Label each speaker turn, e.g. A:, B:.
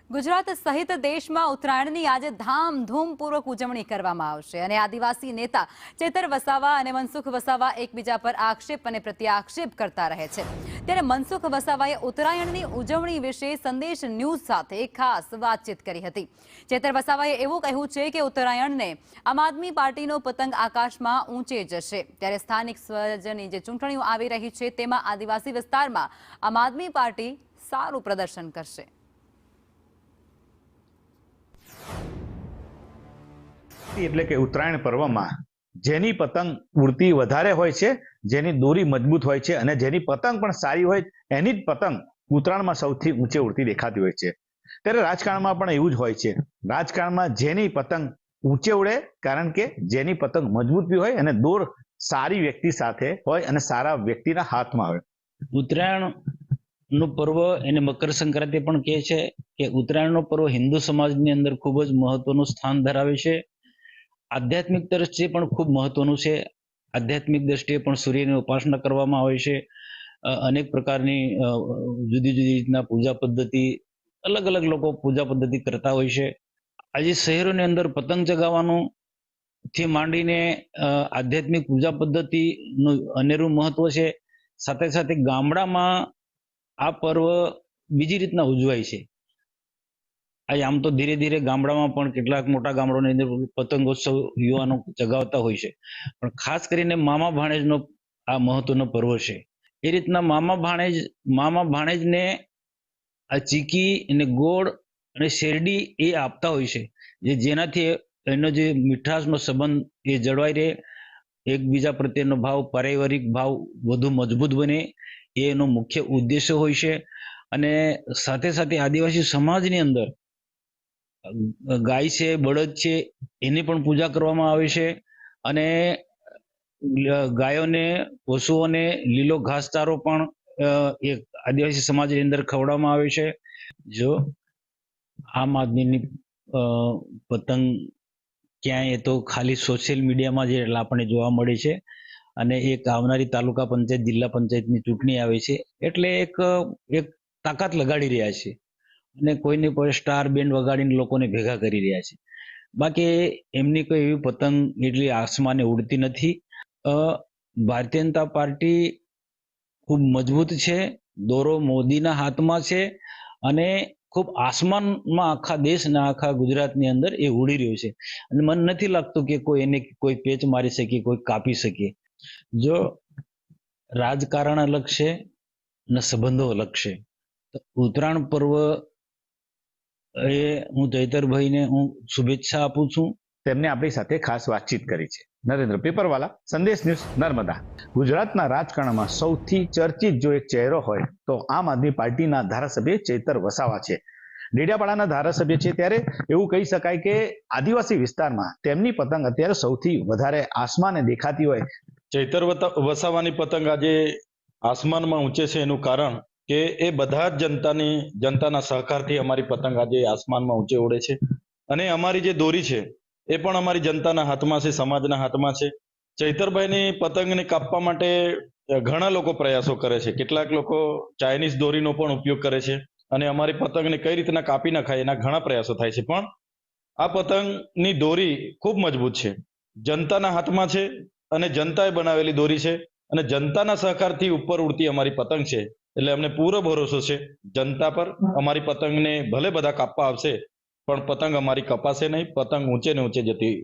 A: ગુજરાત સહિત દેશમાં ઉત્તરાયણની આજે ધામધૂમપૂર્વક ઉજવણી કરવામાં આવશે અને આદિવાસી નેતા ચેતર વસાવા અને મનસુખ વસાવા એકબીજા પર આક્ષેપ અને પ્રત્યાક્ષેપ કરતા રહે છે। ત્યારે મનસુખ વસાવાએ ઉત્તરાયણની ઉજવણી વિશે સંદેશ ન્યૂઝ સાથે ખાસ વાતચીત કરી હતી। ચેતર વસાવાએ એવું કહ્યું છે કે ઉત્તરાયણને આમ આદમી પાર્ટીનો પતંગ આકાશમાં ઊંચે જશે। ત્યારે સ્થાનિક સ્વરાજ્યની જે ચૂંટણીઓ આવી રહી છે તેમાં આદિવાસી વિસ્તારમાં આમ આદમી પાર્ટી સારું પ્રદર્શન કરશે।
B: એટલે કે ઉત્તરાયણ પર્વમાં જેની પતંગ ઉડતી વધારે હોય છે, જેની દોરી મજબૂત હોય છે અને જેની પતંગ પણ સારી હોય એની જ પતંગ ઉત્તરાયણમાં સૌથી ઊંચે ઉડતી દેખાતી હોય છે। ત્યારે રાજકારણમાં પણ એવું જ હોય છે। રાજકારણમાં જેની પતંગ ઊંચે ઉડે કારણ કે જેની પતંગ મજબૂત બી હોય અને દોર સારી વ્યક્તિ સાથે હોય અને સારા વ્યક્તિના હાથમાં હોય।
C: ઉત્તરાયણ નું પર્વ એને મકર સંક્રાંતિ પણ કહે છે કે ઉત્તરાયણનો પર્વ હિન્દુ સમાજની અંદર ખૂબ જ મહત્વનું સ્થાન ધરાવે છે। આધ્યાત્મિક દ્રષ્ટિએ પણ ખૂબ મહત્વનું છે। આધ્યાત્મિક દ્રષ્ટિએ પણ સૂર્યની ઉપાસના કરવામાં આવે છે। અનેક પ્રકારની જુદી જુદી રીતના પૂજા પદ્ધતિ અલગ અલગ લોકો પૂજા પદ્ધતિ કરતા હોય છે। આજે શહેરોની અંદર પતંગ ચગાવવાનું થી માંડીને આધ્યાત્મિક પૂજા પદ્ધતિનું અનેરું મહત્વ છે। સાથે સાથે ગામડામાં આ પર્વ બીજી રીતના ઉજવાય છે। આજે આમ તો ધીરે ધીરે ગામડામાં પણ કેટલાક મોટા ગામડાની અંદર પતંગોત્સવ યુવાનો ચગાવતા હોય છે, પણ ખાસ કરીને મામા ભાણેજનો આ મહત્વનો પર્વ છે। એ રીતના મામા ભાણેજને આ ચીકી અને ગોળ અને શેરડી એ આપતા હોય છે, જેનાથી એનો જે મીઠાશનો સંબંધ એ જળવાઈ રહે, એકબીજા પ્રત્યેનો ભાવ, પારિવારિક ભાવ વધુ મજબૂત બને, એ એનો મુખ્ય ઉદ્દેશ્ય હોય છે। અને સાથે સાથે આદિવાસી સમાજની અંદર ગાય છે, બળદ છે, એની પણ પૂજા કરવામાં આવે છે અને ગાયોને, પશુઓને લીલો ઘાસચારો પણ એક આદિવાસી સમાજની અંદર ખવડાવવામાં આવે છે। જો આમ આદમીની પતંગ ક્યાંય તો ખાલી સોશિયલ મીડિયામાં જે આપણને જોવા મળે છે અને એક આવનારી તાલુકા પંચાયત, જિલ્લા પંચાયતની ચૂંટણી આવે છે એટલે એક તાકાત લગાડી રહ્યા છે અને કોઈને કોઈ સ્ટાર બેન્ડ વગાડીને લોકોને ભેગા કરી રહ્યા છે। બાકી એમની કોઈ એવી પતંગ એટલી આસમાને ઉડતી નથી। ભારતીય જનતા પાર્ટી ખૂબ મજબૂત છે, દોરો મોદીના હાથમાં છે અને ખૂબ આસમાનમાં આખા દેશના, આખા ગુજરાતની અંદર એ ઉડી રહ્યો છે અને મને નથી લાગતું કે કોઈ એને કોઈ પેચ મારી શકે, કોઈ કાપી શકે। જો રાજકારણ અલગ છે અને સંબંધો અલગ છે, તો ઉત્તરાયણ પર્વ એ હું ચૈતરભાઈને હું શુભેચ્છા આપું છું।
B: તેમને આપણી સાથે ખાસ વાતચીત કરી છે। નરેન્દ્ર પેપરવાલા, સંદેશ ન્યૂઝ, નર્મદા। ગુજરાતના રાજકારણમાં સૌથી ચર્ચિત જો એક ચહેરો હોય તો આમ આદમી પાર્ટીના ધારાસભ્ય ચેતર વસાવા છે। ડેડિયાપાડાના ધારાસભ્ય છે, ત્યારે એવું કહી શકાય કે આદિવાસી વિસ્તારમાં તેમની પતંગ અત્યારે સૌથી વધારે આસમાને દેખાતી હોય।
D: ચૈતર વસાવાની પતંગ આજે આસમાનમાં ઊંચે છે એનું કારણ કે એ બધા જ જનતાના સહકારથી અમારી પતંગ આજે આસમાનમાં ઊંચે ઉડે છે અને અમારી જે દોરી છે એ પણ અમારી જનતાના હાથમાં છે, સમાજના હાથમાં છે। ચૈતરભાઈની પતંગને કાપવા માટે ઘણા લોકો પ્રયાસો કરે છે। કેટલાક લોકો ચાઇનીઝ દોરીનો પણ ઉપયોગ કરે છે અને અમારી પતંગને કઈ રીતના કાપી નખાય એના ઘણા પ્રયાસો થાય છે, પણ આ પતંગની દોરી ખૂબ મજબૂત છે, જનતાના હાથમાં છે અને જનતાએ બનાવેલી દોરી છે અને જનતાના સહકારથી ઉપર ઉડતી અમારી પતંગ છે। એટલે અમને પૂરો ભરોસો છે જનતા પર। અમારી પતંગને ભલે બધા કાપવા આવશે પણ પતંગ અમારી કપાશે નહીં, પતંગ ઊંચે ને ઊંચે જતી